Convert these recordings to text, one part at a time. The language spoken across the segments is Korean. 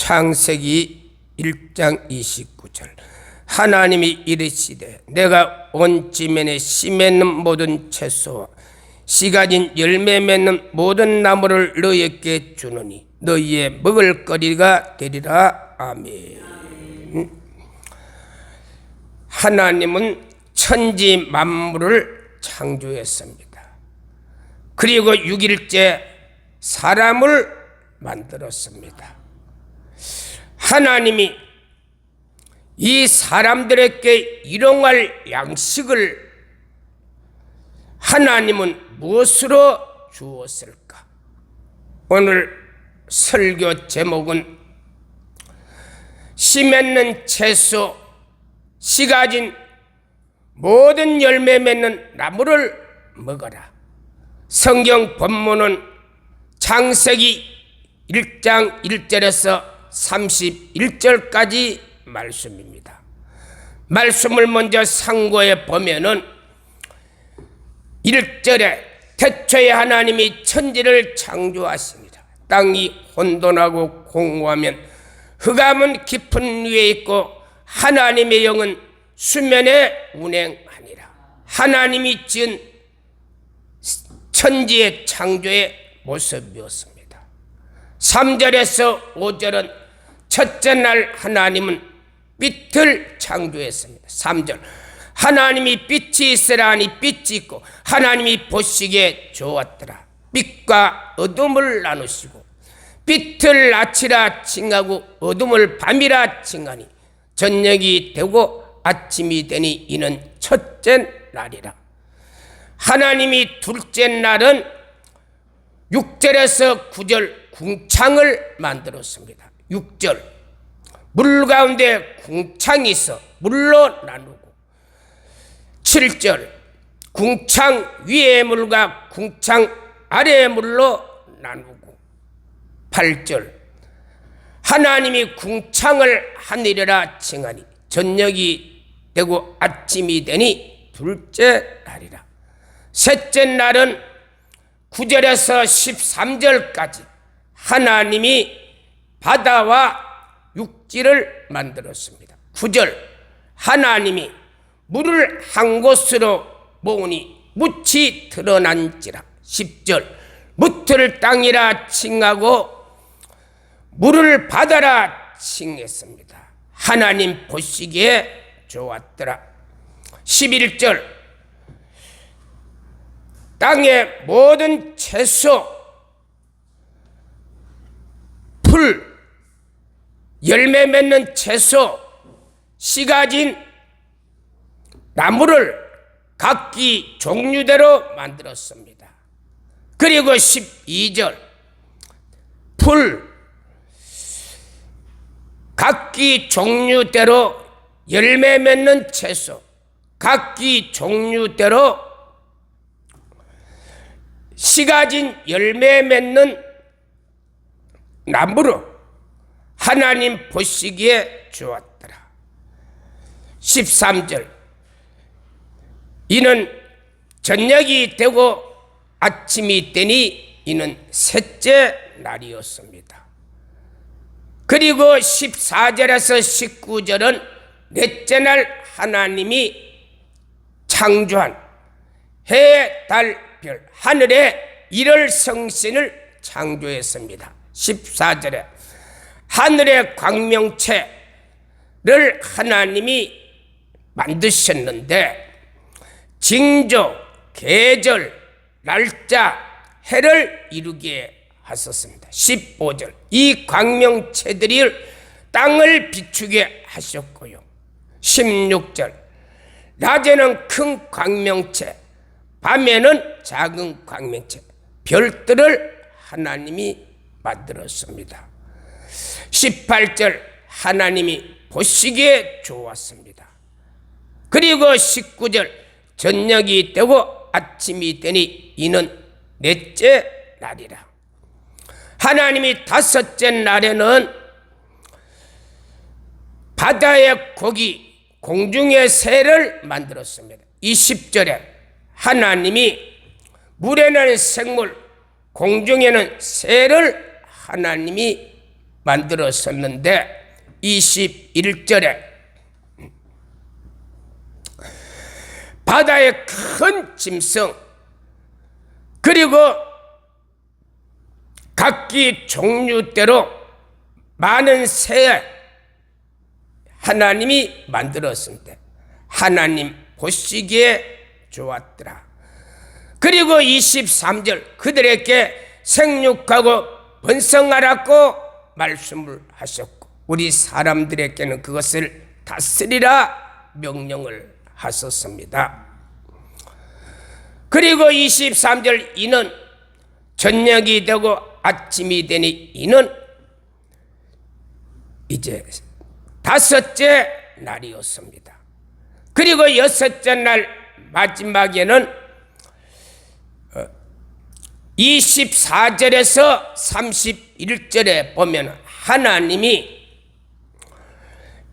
창세기 1장 29절 하나님이 이르시되 내가 온 지면에 씨 맺는 모든 채소와 씨 가진 열매 맺는 모든 나무를 너희에게 주노니 너희의 먹을거리가 되리라. 아멘. 하나님은 천지 만물을 창조했습니다. 그리고 6일째 사람을 만들었습니다. 하나님이 이 사람들에게 일용할 양식을 하나님은 무엇으로 주었을까? 오늘 설교 제목은 씨 맺는 채소, 씨 가진 모든 열매 맺는 나무를 먹어라. 성경 본문은 창세기 1장 1절에서 31절까지 말씀입니다. 말씀을 먼저 상고해 보면은 1절에 태초에 하나님이 천지를 창조하십니다. 땅이 혼돈하고 공고하면 흑암은 깊은 위에 있고 하나님의 영은 수면에 운행하니라. 하나님이 지은 천지의 창조의 모습이었습니다. 3절에서 5절은 첫째 날 하나님은 빛을 창조했습니다. 3절 하나님이 빛이 있으라 하니 빛이 있고 하나님이 보시기에 좋았더라. 빛과 어둠을 나누시고 빛을 낮이라 칭하고 어둠을 밤이라 칭하니 저녁이 되고 아침이 되니 이는 첫째 날이라. 하나님이 둘째 날은 6절에서 9절 궁창을 만들었습니다. 6절 물 가운데 궁창이 있어 물로 나누고 7절 궁창 위의 물과 궁창 아래의 물로 나누고 8절 하나님이 궁창을 하늘이라 칭하니 저녁이 되고 아침이 되니 둘째 날이라. 셋째 날은 9절에서 13절까지 하나님이 바다와 육지를 만들었습니다. 9절 하나님이 물을 한 곳으로 모으니 묻이 드러난지라. 10절 묻을 땅이라 칭하고 물을 바다라 칭했습니다. 하나님 보시기에 좋았더라. 11절 땅의 모든 채소, 풀, 열매 맺는 채소, 씨 가진 나무를 각기 종류대로 만들었습니다. 그리고 12절 풀, 각기 종류대로 열매 맺는 채소, 각기 종류대로 씨 가진 열매 맺는 나무로 하나님 보시기에 좋았더라. 13절 이는 저녁이 되고 아침이 되니 이는 셋째 날이었습니다. 그리고 14절에서 19절은 넷째 날 하나님이 창조한 해, 달, 별, 하늘의 일월 성신을 창조했습니다. 14절에 하늘의 광명체를 하나님이 만드셨는데 징조, 계절, 날짜, 해를 이루게 하셨습니다. 15절 이 광명체들이 땅을 비추게 하셨고요. 16절 낮에는 큰 광명체, 밤에는 작은 광명체, 별들을 하나님이 만들었습니다. 18절 하나님이 보시기에 좋았습니다. 그리고 19절 저녁이 되고 아침이 되니 이는 넷째 날이라. 하나님이 다섯째 날에는 바다의 고기, 공중의 새를 만들었습니다. 20절에 하나님이 물에는 생물, 공중에는 새를 하나님이 만들었었는데 21절에 바다의 큰 짐승 그리고 각기 종류대로 많은 새 하나님이 만들었는데 하나님 보시기에 좋았더라. 그리고 23절 그들에게 생육하고 번성하라고 말씀을 하셨고 우리 사람들에게는 그것을 다스리라 명령을 하셨습니다. 그리고 23절 이는 저녁이 되고 아침이 되니 이는 이제 다섯째 날이었습니다. 그리고 여섯째 날 마지막에는 24절에서 31절에 보면 하나님이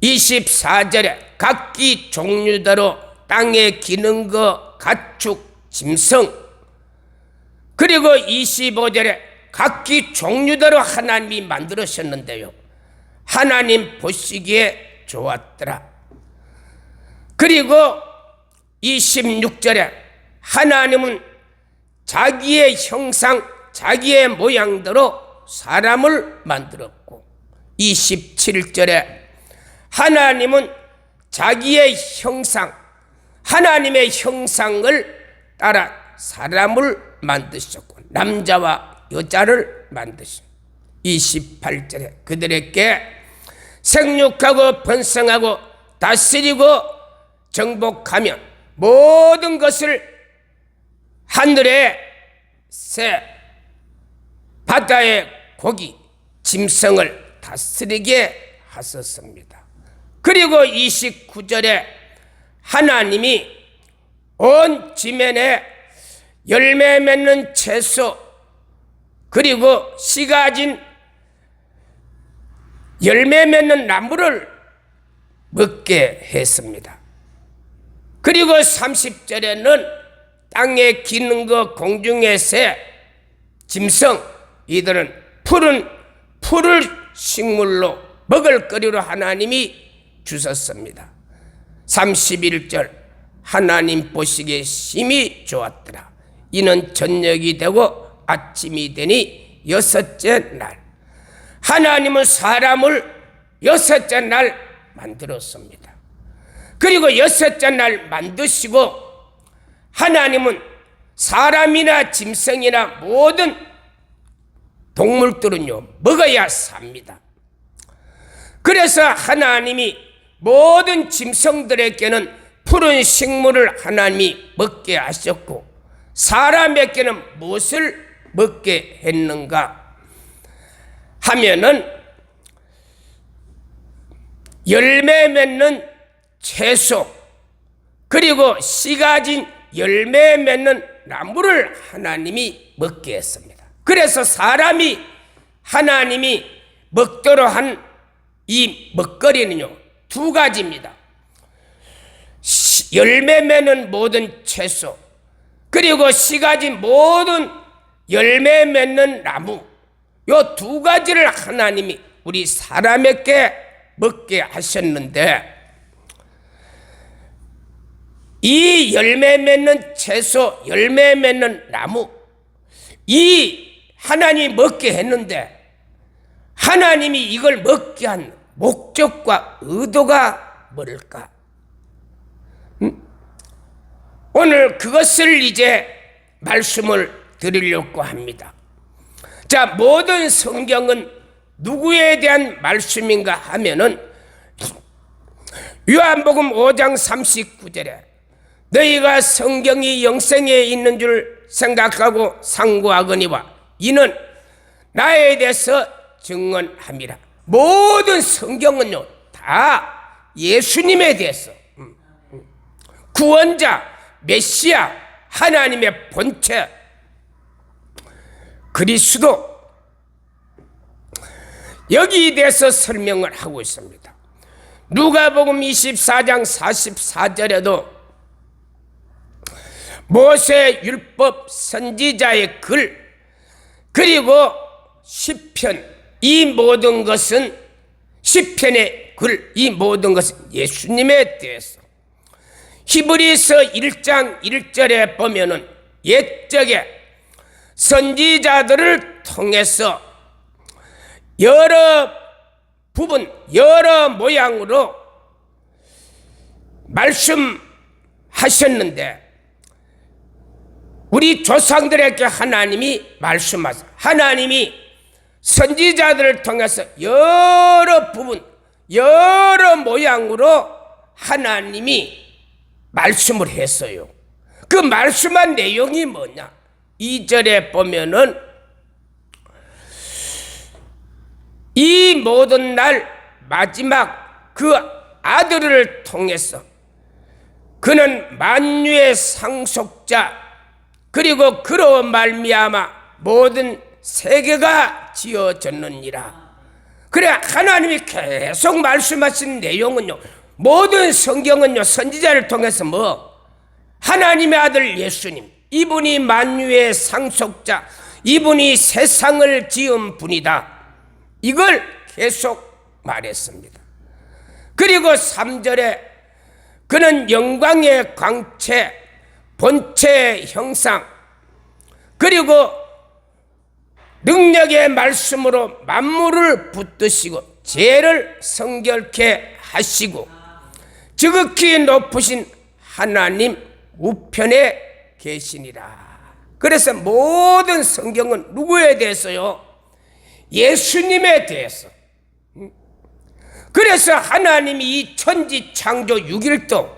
24절에 각기 종류대로 땅에 기는 것 가축 짐승 그리고 25절에 각기 종류대로 하나님이 만들으셨는데요 하나님 보시기에 좋았더라. 그리고 26절에 하나님은 자기의 형상 자기의 모양대로 사람을 만들었고 27절에 하나님은 자기의 형상 하나님의 형상을 따라 사람을 만드셨고 남자와 여자를 만드셨고 28절에 그들에게 생육하고 번성하고 다스리고 정복하면 모든 것을 하늘의 새 바다의 고기 짐승을 다스리게 하셨습니다. 그리고 29절에 하나님이 온 지면에 열매 맺는 채소 그리고 씨 가진 열매 맺는 나무를 먹게 했습니다. 그리고 30절에는 땅에 기는 것 공중의 새 짐승 이들은 푸른 풀을 식물로 먹을거리로 하나님이 주셨습니다. 31절 하나님 보시기에 심히 좋았더라. 이는 저녁이 되고 아침이 되니 여섯째 날 하나님은 사람을 여섯째 날 만들었습니다. 그리고 여섯째 날 만드시고 하나님은 사람이나 짐승이나 모든 동물들은요 먹어야 삽니다. 그래서 하나님이 모든 짐승들에게는 푸른 식물을 하나님이 먹게 하셨고 사람에게는 무엇을 먹게 했는가 하면은 열매 맺는 채소 그리고 씨 가진 열매 맺는 나무를 하나님이 먹게 했습니다. 그래서 사람이 하나님이 먹도록 한 이 먹거리는요 두 가지입니다. 열매 맺는 모든 채소 그리고 씨 가진 모든 열매 맺는 나무 요 두 가지를 하나님이 우리 사람에게 먹게 하셨는데 이 열매 맺는 채소 열매 맺는 나무 이 하나님이 먹게 했는데 하나님이 이걸 먹게 한 목적과 의도가 뭘까? 오늘 그것을 이제 말씀을 드리려고 합니다. 자, 모든 성경은 누구에 대한 말씀인가 하면은 요한복음 5장 39절에 너희가 성경이 영생에 있는 줄 생각하고 상고하거니와 이는 나에 대해서 증언함이라. 모든 성경은요 다 예수님에 대해서 구원자 메시아 하나님의 본체 그리스도 여기에 대해서 설명을 하고 있습니다. 누가복음 24장 44절에도 모세 율법 선지자의 글 그리고 시편 이 모든 것은 시편의 글, 이 모든 것은 예수님에 대해서. 히브리서 1장 1절에 보면은 옛적에 선지자들을 통해서 여러 부분, 여러 모양으로 말씀하셨는데, 우리 조상들에게 하나님이 말씀하셨어요. 하나님이 선지자들을 통해서 여러 부분, 여러 모양으로 하나님이 말씀을 했어요. 그 말씀한 내용이 뭐냐? 2절에 보면은 이 모든 날 마지막 그 아들을 통해서 그는 만유의 상속자, 그리고 그로 말미암아 모든 세계가 지어졌느니라. 그래, 하나님이 계속 말씀하신 내용은요, 모든 성경은요, 선지자를 통해서 하나님의 아들 예수님, 이분이 만유의 상속자, 이분이 세상을 지은 분이다, 이걸 계속 말했습니다. 그리고 3절에 그는 영광의 광채, 본체의 형상, 그리고 능력의 말씀으로 만물을 붙드시고 죄를 성결케 하시고 지극히 높으신 하나님 우편에 계시니라. 그래서 모든 성경은 누구에 대해서요? 예수님에 대해서. 그래서 하나님이 이 천지 창조 6일도,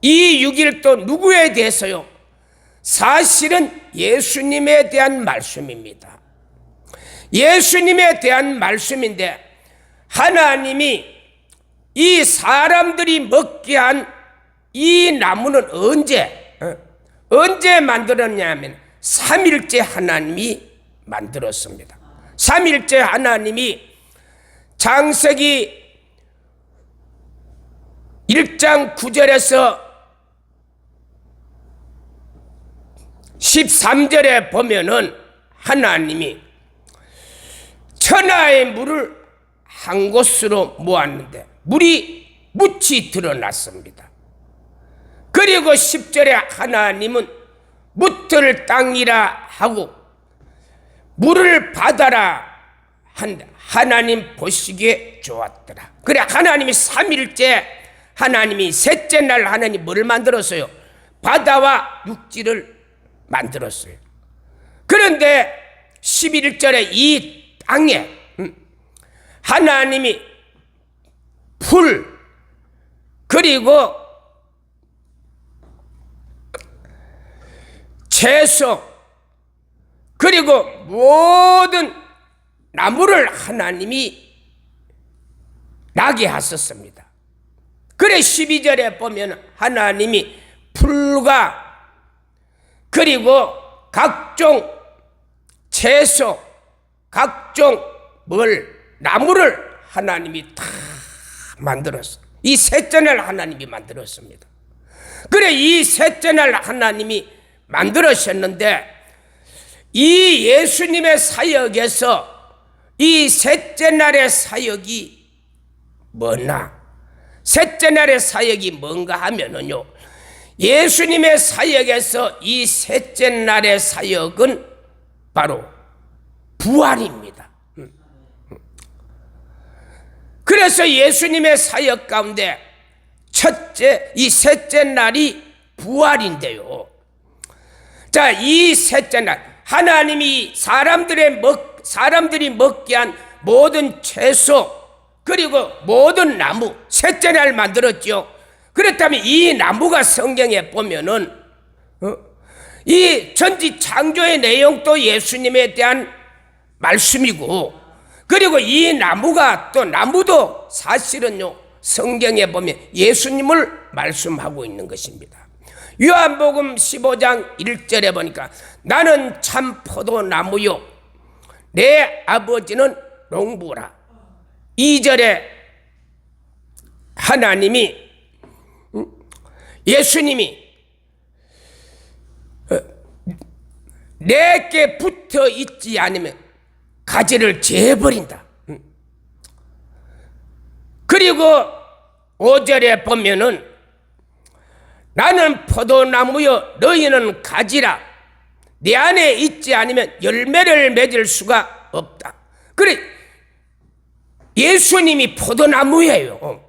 이 6일도 누구에 대해서요? 사실은 예수님에 대한 말씀입니다. 예수님에 대한 말씀인데, 하나님이 이 사람들이 먹게 한 이 나무는 언제 만들었냐면 3일째 하나님이 만들었습니다. 3일째 하나님이 창세기 1장 9절에서 13절에 보면은 하나님이 천하의 물을 한 곳으로 모았는데 물이 묻히 드러났습니다. 그리고 10절에 하나님은 묻을 땅이라 하고 물을 바다라 한다. 하나님 보시기에 좋았더라. 그래, 하나님이 3일째, 하나님이 셋째 날 하나님 뭐를 만들었어요? 바다와 육지를 만들었어요. 그런데 11절에 이 땅에 하나님이 풀, 그리고 채소, 그리고 모든 나무를 하나님이 나게 하셨습니다. 그래 12절에 보면 하나님이 풀과 그리고 각종 채소, 각종 나무를 하나님이 다 만들었어요. 이 셋째 날 하나님이 만들었습니다. 그래 이 셋째 날 하나님이 만들으셨는데, 이 예수님의 사역에서 이 셋째 날의 사역이 뭐나? 셋째 날의 사역이 뭔가 하면은요, 예수님의 사역에서 이 셋째 날의 사역은 바로 부활입니다. 그래서 예수님의 사역 가운데 이 셋째 날이 부활인데요. 자, 이 셋째 날 하나님이 사람들이 먹게 한 모든 채소, 그리고 모든 나무 셋째 날 만들었죠. 그렇다면 이 나무가 성경에 보면은 이 천지 창조의 내용도 예수님에 대한 말씀이고, 그리고 이 나무도 사실은요 성경에 보면 예수님을 말씀하고 있는 것입니다. 요한복음 15장 1절에 보니까 나는 참 포도나무요 내 아버지는 농부라. 2절에 하나님이 예수님이 내게 붙어 있지 않으면 가지를 재버린다. 그리고 5절에 보면은 나는 포도나무여 너희는 가지라. 내 안에 있지 않으면 열매를 맺을 수가 없다. 그래, 예수님이 포도나무예요.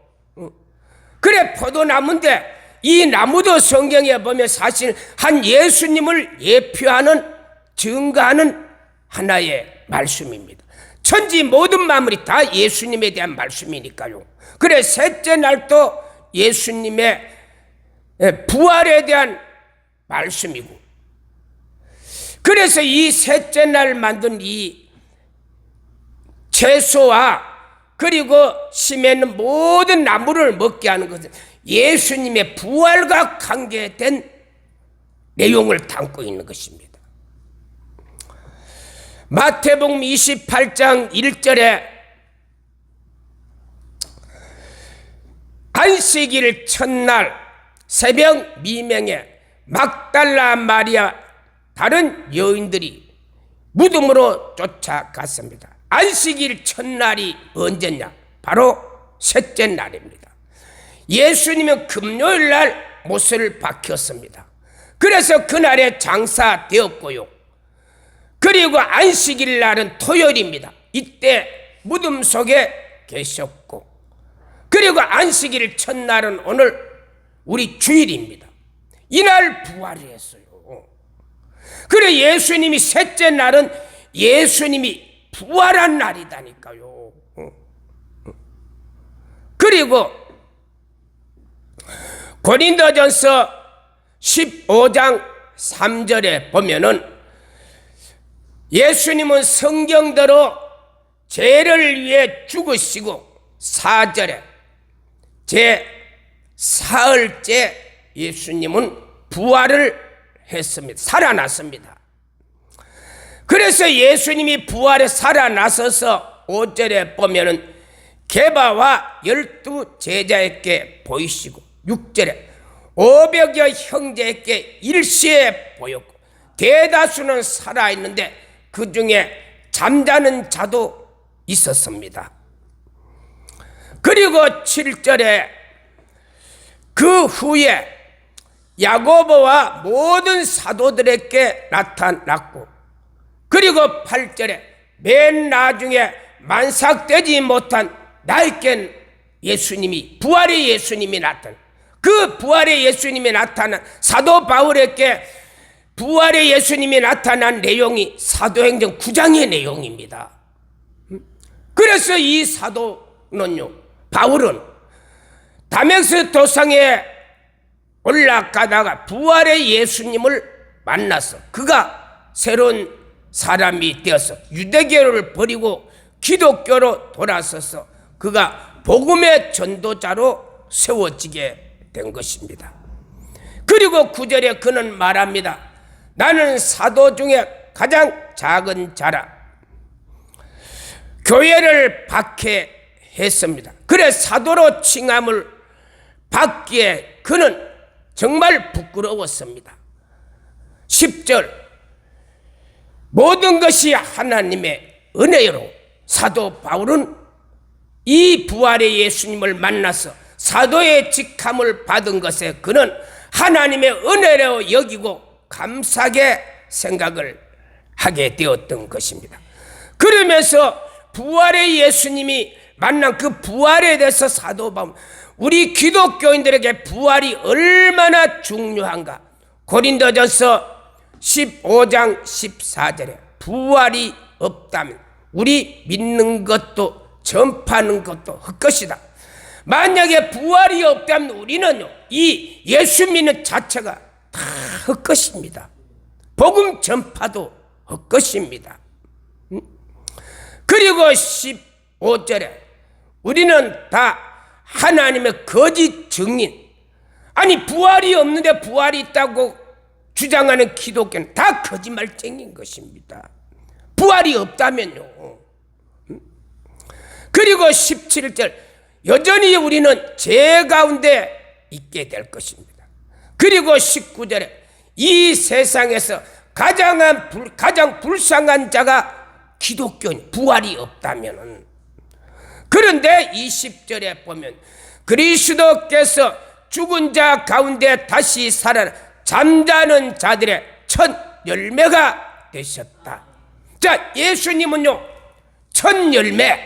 그래, 포도나무인데 이 나무도 성경에 보면 사실 한 예수님을 예표하는, 증거하는 하나의 말씀입니다. 천지 모든 만물이 다 예수님에 대한 말씀이니까요. 그래, 셋째 날도 예수님의 부활에 대한 말씀이고, 그래서 이 셋째 날 만든 이 채소와 그리고 심에 있는 모든 나무를 먹게 하는 것은 예수님의 부활과 관계된 내용을 담고 있는 것입니다. 마태복음 28장 1절에 안식일 첫날 새벽 미명에 막달라 마리아 다른 여인들이 무덤으로 쫓아갔습니다. 안식일 첫날이 언제냐? 바로 셋째 날입니다. 예수님은 금요일 날 못을 박혔습니다. 그래서 그날에 장사되었고요. 그리고 안식일 날은 토요일입니다. 이때 무덤 속에 계셨고, 그리고 안식일 첫날은 오늘 우리 주일입니다. 이날 부활을 했어요. 그래, 예수님이 셋째 날은 예수님이 부활한 날이다니까요. 그리고 고린도전서 15장 3절에 보면은 예수님은 성경대로 죄를 위해 죽으시고 4절에 제 사흘째 예수님은 부활을 했습니다. 살아났습니다. 그래서 예수님이 부활에 살아나서서 5절에 보면은 게바와 12 제자에게 보이시고 6절에 500여 형제에게 일시에 보였고 대다수는 살아있는데 그 중에 잠자는 자도 있었습니다. 그리고 7절에 그 후에 야고보와 모든 사도들에게 나타났고, 그리고 8절에 맨 나중에 만삭되지 못한 나에겐 예수님이, 부활의 예수님이 나타난, 그 부활의 예수님이 나타난 사도 바울에게 부활의 예수님이 나타난 내용이 사도행전 9장의 내용입니다. 그래서 이 사도는요, 바울은 다메섹 도상에 올라가다가 부활의 예수님을 만나서 그가 새로운 사람이 되어서 유대교를 버리고 기독교로 돌아서서 그가 복음의 전도자로 세워지게 된 것입니다. 그리고 9절에 그는 말합니다. 나는 사도 중에 가장 작은 자라. 교회를 박해했습니다. 그래 사도로 칭함을 받기에 그는 정말 부끄러웠습니다. 10절 모든 것이 하나님의 은혜로 사도 바울은 이 부활의 예수님을 만나서 사도의 직함을 받은 것에 그는 하나님의 은혜로 여기고 감사하게 생각을 하게 되었던 것입니다. 그러면서 부활의 예수님이 만난 그 부활에 대해서 사도 바울, 우리 기독교인들에게 부활이 얼마나 중요한가. 고린도전서 15장 14절에 부활이 없다면 우리 믿는 것도 전파하는 것도 헛것이다. 만약에 부활이 없다면 우리는요, 이 예수 믿는 자체가 다 헛것입니다. 복음 전파도 헛것입니다. 그리고 15절에 우리는 다 하나님의 거짓 증인, 아니 부활이 없는데 부활이 있다고 주장하는 기독교는 다 거짓말쟁이인 것입니다. 부활이 없다면요. 그리고 17절 여전히 우리는 죄 가운데 있게 될 것입니다. 그리고 19절에 이 세상에서 가장 불쌍한 자가 기독교인 부활이 없다면은. 그런데 20절에 보면 그리스도께서 죽은 자 가운데 다시 살아나 잠자는 자들의 첫 열매가 되셨다. 자, 예수님은요 첫 열매,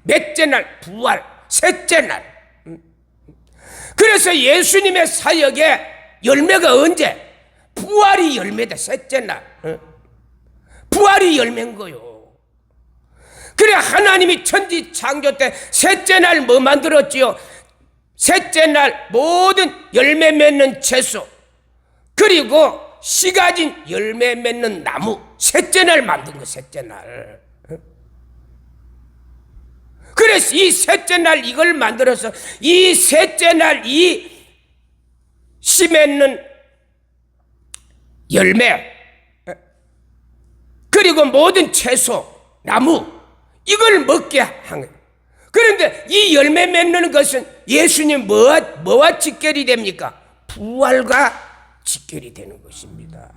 몇째 날? 부활, 셋째 날. 그래서 예수님의 사역의 열매가 언제? 부활이 열매다. 셋째 날. 부활이 열매인 거요. 그래 하나님이 천지 창조 때 셋째 날 뭐 만들었지요? 셋째 날 모든 열매 맺는 채소, 그리고 씨 가진 열매 맺는 나무, 셋째 날 만든 거. 셋째 날. 그래서 이 셋째 날 이걸 만들어서 이 셋째 날 이 씨 맺는 열매, 그리고 모든 채소, 나무, 이걸 먹게 한 거예요. 그런데 이 열매 맺는 것은 예수님 뭐와 직결이 됩니까? 부활과 직결이 되는 것입니다.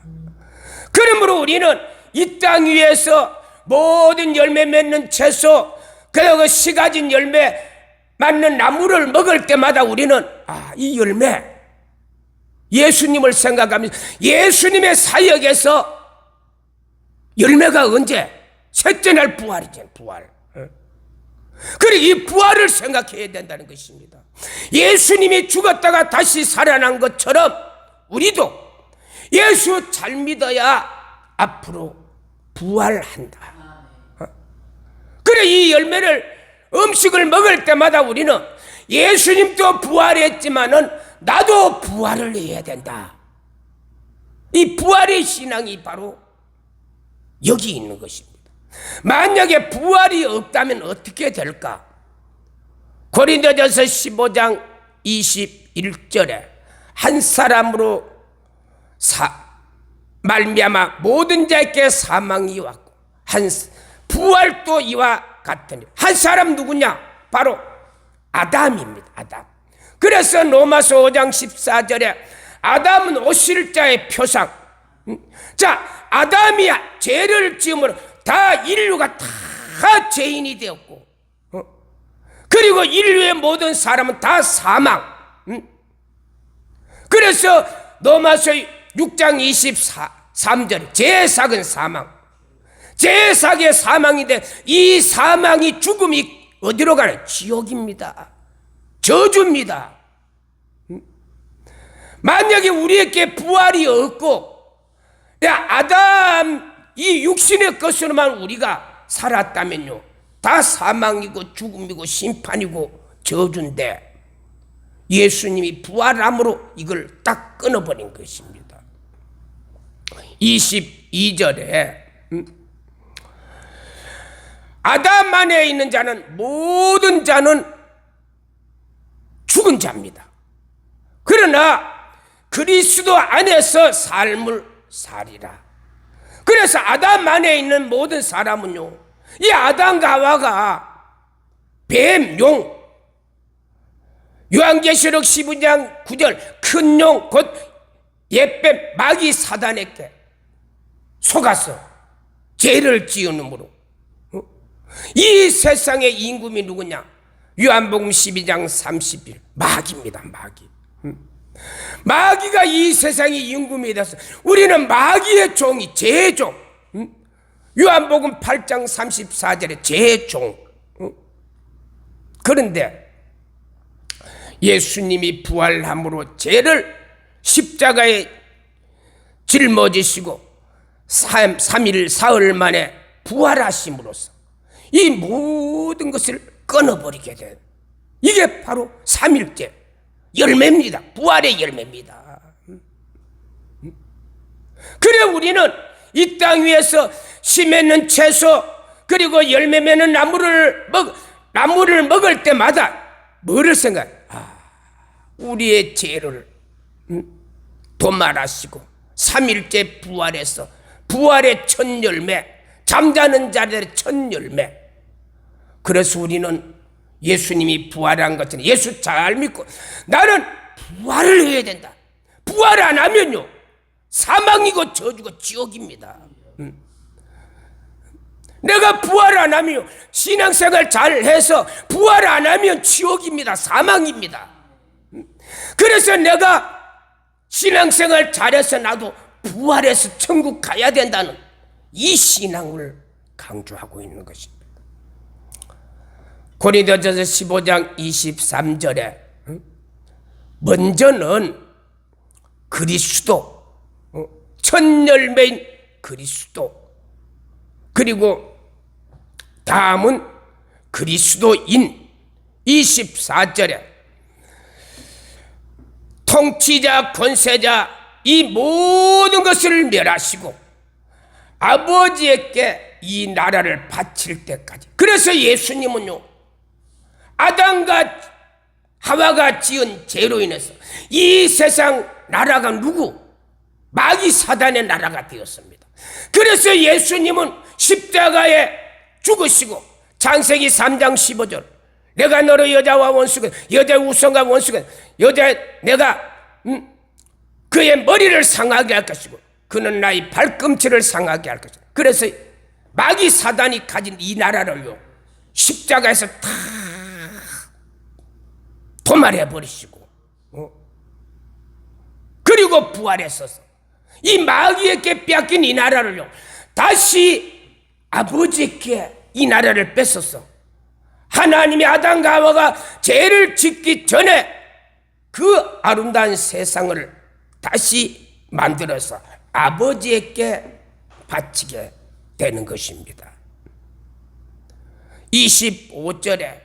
그러므로 우리는 이 땅 위에서 모든 열매 맺는 채소, 그리고 씨 가진 열매 맞는 나무를 먹을 때마다 우리는 이 열매, 예수님을 생각하면서 예수님의 사역에서 열매가 언제? 셋째 날 부활이죠. 부활. 그래 이 부활을 생각해야 된다는 것입니다. 예수님이 죽었다가 다시 살아난 것처럼 우리도 예수 잘 믿어야 앞으로 부활한다. 그래 이 열매를, 음식을 먹을 때마다 우리는 예수님도 부활했지만은 나도 부활을 해야 된다. 이 부활의 신앙이 바로 여기 있는 것입니다. 만약에 부활이 없다면 어떻게 될까? 고린도전서 15장 21절에 한 사람으로 말미암아 모든 자에게 사망이 왔고 부활도 이와 같으니, 한 사람 누구냐? 바로 아담입니다. 아담. 그래서 로마서 5장 14절에 아담은 오실자의 표상. 자, 아담이 죄를 지음으로 다 인류가 다 죄인이 되었고, 그리고 인류의 모든 사람은 다 사망. 그래서 로마서 6장 23절 죄삭은 사망. 죄삭의 사망인데 이 사망이, 죽음이 어디로 가나? 지옥입니다. 저주입니다. 만약에 우리에게 부활이 없고 아담 이 육신의 것으로만 우리가 살았다면요, 다 사망이고 죽음이고 심판이고 저주인데 예수님이 부활함으로 이걸 딱 끊어버린 것입니다. 22절에 아담 안에 있는 자는, 모든 자는 죽은 자입니다. 그러나 그리스도 안에서 삶을 살리라. 그래서 아담 안에 있는 모든 사람은요, 이 아담과 하와가 뱀, 용, 요한계시록 12장 9절 큰 용 곧 옛뱀 마귀 사단에게 속아서 죄를 지으므로 이 세상의 임금이 누구냐? 요한복음 12장 30일 마귀입니다. 마귀. 마귀가 이 세상의 임금이 돼서 우리는 마귀의 종이, 제종. 요한복음 8장 34절에 제종. 그런데 예수님이 부활함으로 죄를 십자가에 짊어지시고 3일 사흘 만에 부활하심으로써 이 모든 것을 끊어버리게 된, 이게 바로 3일째 열매입니다. 부활의 열매입니다. 그래 우리는 이 땅 위에서 씨 맺는 채소, 그리고 열매 맺는 나무를 먹을 때마다 뭐를 생각해? 우리의 죄를 도말하시고 3일째 부활해서 부활의 첫 열매, 잠자는 자들의 첫 열매. 그래서 우리는 예수님이 부활한 것처럼 예수 잘 믿고 나는 부활을 해야 된다. 부활 안 하면요, 사망이고 저주고 지옥입니다. 내가 부활 안 하면, 신앙생활 잘 해서 부활 안 하면 지옥입니다. 사망입니다. 그래서 내가 신앙생활 잘해서 나도 부활해서 천국 가야 된다는 이 신앙을 강조하고 있는 것입니다. 고린도전서 15장 23절에 먼저는 그리스도, 첫 열매인 그리스도, 그리고 다음은 그리스도인. 24절에 통치자 권세자 이 모든 것을 멸하시고 아버지에게 이 나라를 바칠 때까지. 그래서 예수님은요, 아담과 하와가 지은 죄로 인해서 이 세상 나라가 누구? 마귀 사단의 나라가 되었습니다. 그래서 예수님은 십자가에 죽으시고 창세기 3장 15절 내가 너로 여자와 원수가 여자의 우성과 원수가 여자 내가 그의 머리를 상하게 할 것이고 그는 나의 발꿈치를 상하게 할 것이다. 그래서 마귀 사단이 가진 이 나라를요 십자가에서 다 도말해 버리시고 그리고 부활했어서 이 마귀에게 뺏긴 이 나라를요 다시 아버지께 이 나라를 뺏었어. 하나님이 아담과 하와가 죄를 짓기 전에 그 아름다운 세상을 다시 만들어서 아버지에게 바치게 되는 것입니다. 25절에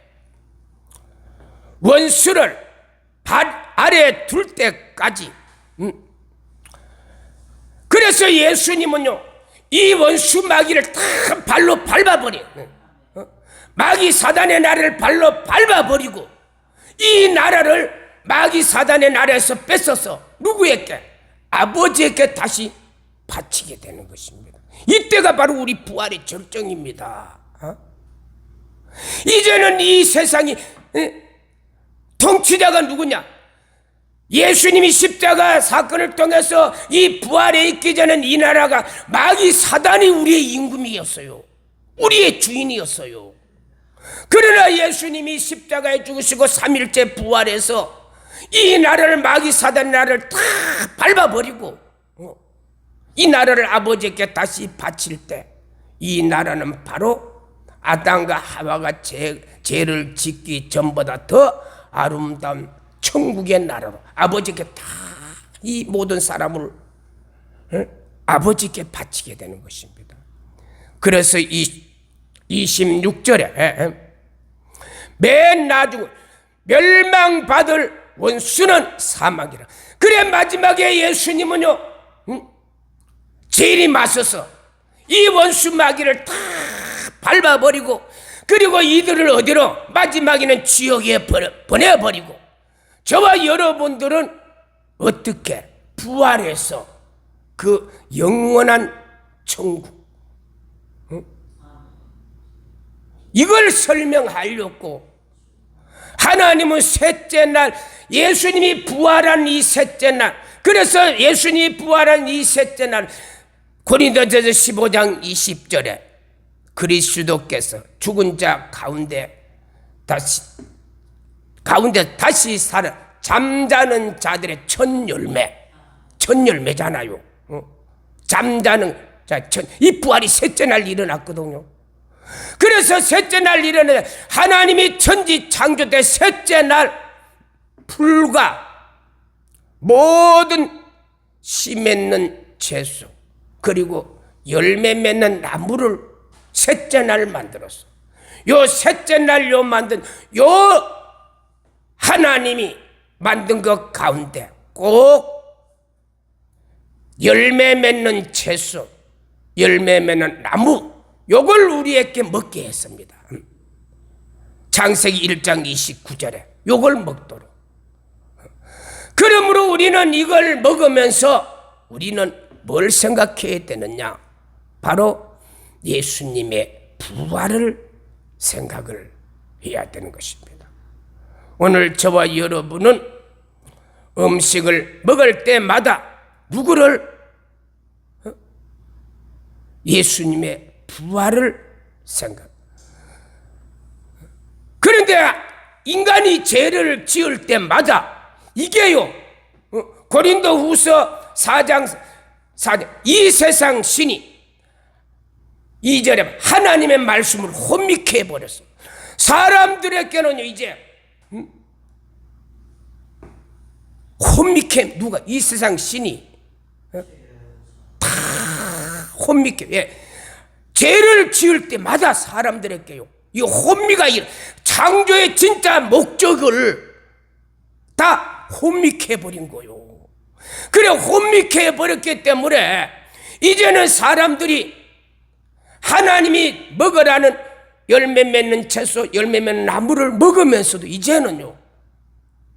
원수를 발 아래에 둘 때까지 그래서 예수님은요 이 원수 마귀를 다 발로 밟아버려. 마귀 사단의 나라를 발로 밟아버리고 이 나라를 마귀 사단의 나라에서 뺏어서 누구에게? 아버지에게 다시 바치게 되는 것입니다. 이때가 바로 우리 부활의 절정입니다. 이제는 이 세상이 통치자가 누구냐? 예수님이 십자가 사건을 통해서 이 부활에 있기 전엔 이 나라가 마귀 사단이 우리의 임금이었어요. 우리의 주인이었어요. 그러나 예수님이 십자가에 죽으시고 3일째 부활해서 이 나라를 마귀 사단 나라를 다 밟아버리고 이 나라를 아버지께 다시 바칠 때 이 나라는 바로 아담과 하와가 죄를 짓기 전보다 더 아름다운 천국의 나라로 아버지께 다 이 모든 사람을 아버지께 바치게 되는 것입니다. 그래서 26절에 맨 나중 멸망받을 원수는 사망이라. 그래 마지막에 예수님은요 죄인이 맞서서 이 원수 마귀를 다 밟아버리고 그리고 이들을 어디로? 마지막에는 지옥에 보내버리고 저와 여러분들은 어떻게 부활해서 그 영원한 천국 이걸 설명하려고 하나님은 셋째 날 예수님이 부활한 이 셋째 날 그래서 예수님이 부활한 이 셋째 날 고린도전서 15장 20절에 그리스도께서 죽은 자 가운데 다시 살아 잠자는 자들의 첫 열매잖아요. 잠자는 자, 이 부활이 셋째 날 일어났거든요. 그래서 셋째 날 일어나 하나님이 천지 창조 때 셋째 날 풀과 모든 씨 맺는 채소 그리고 열매 맺는 나무를 셋째 날 만들었어. 요 셋째 날 요 만든 요 하나님이 만든 것 가운데 꼭 열매 맺는 채소, 열매 맺는 나무 요걸 우리에게 먹게 했습니다. 창세기 1장 29절에 요걸 먹도록. 그러므로 우리는 이걸 먹으면서 우리는 뭘 생각해야 되느냐? 바로 예수님의 부활을 생각을 해야 되는 것입니다. 오늘 저와 여러분은 음식을 먹을 때마다 누구를? 예수님의 부활을 생각. 그런데 인간이 죄를 지을 때마다 이게요, 고린도후서 4장 4절, 이 세상 신이 2절에 하나님의 말씀을 혼미케 해버렸어. 사람들에게는 이제 혼미케, 누가? 이 세상 신이 다 혼미케. 예. 죄를 지을 때마다 사람들에게요, 이 혼미가 창조의 진짜 목적을 다 혼미케 해버린 거요. 그래, 혼미케 해버렸기 때문에 이제는 사람들이 하나님이 먹으라는 열매 맺는 채소, 열매 맺는 나무를 먹으면서도 이제는요,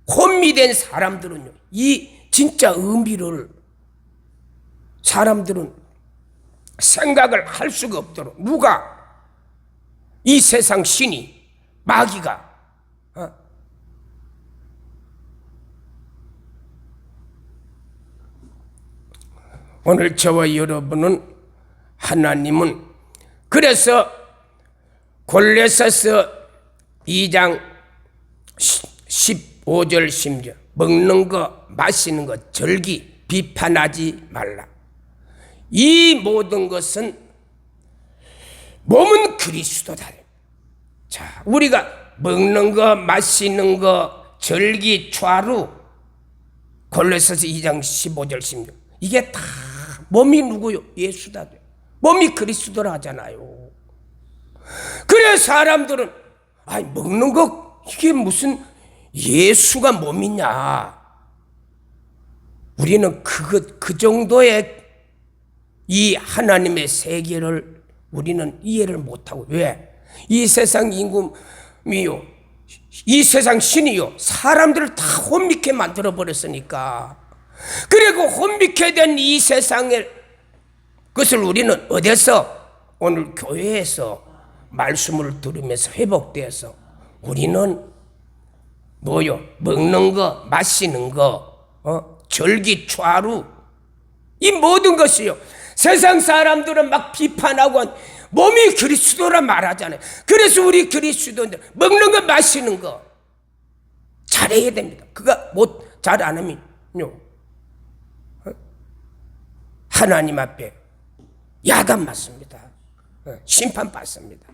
혼미된 사람들은요, 이 진짜 의미를 사람들은 생각을 할 수가 없도록, 누가? 이 세상 신이, 마귀가 오늘 저와 여러분은, 하나님은 그래서 골로새서 2장 15절 16절, 먹는 거 마시는 거 절기 비판하지 말라. 이 모든 것은 몸은 그리스도다. 자, 우리가 먹는 거 마시는 거 절기 좌루, 골로새서 2장 15절 16절, 이게 다 몸이 누구요? 예수다. 몸이 그리스도라 하잖아요. 그래, 사람들은 아니, 먹는 거 이게 무슨 예수가 몸이냐. 우리는 그 정도의 이 하나님의 세계를 우리는 이해를 못하고, 왜? 이 세상 임금이요, 이 세상 신이요, 사람들을 다 혼미케 만들어 버렸으니까. 그리고 혼미케 된 이 세상의 것을 우리는 어디서? 오늘 교회에서 말씀을 들으면서 회복되어서 우리는 뭐요? 먹는 거, 마시는 거, 절기, 좌루, 이 모든 것이요, 세상 사람들은 막 비판하고 몸이 그리스도라 말하잖아요. 그래서 우리 그리스도인들 먹는 거, 마시는 거 잘해야 됩니다. 그거 잘 안 하면요, 하나님 앞에 야단 맞습니다. 심판 받습니다.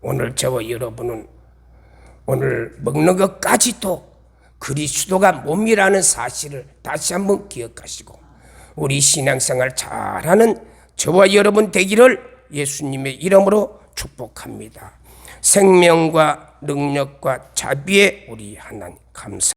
오늘 저와 여러분은 오늘 먹는 것까지도 그리스도가 몸이라는 사실을 다시 한번 기억하시고 우리 신앙생활 잘하는 저와 여러분 되기를 예수님의 이름으로 축복합니다. 생명과 능력과 자비의 우리 하나님 감사.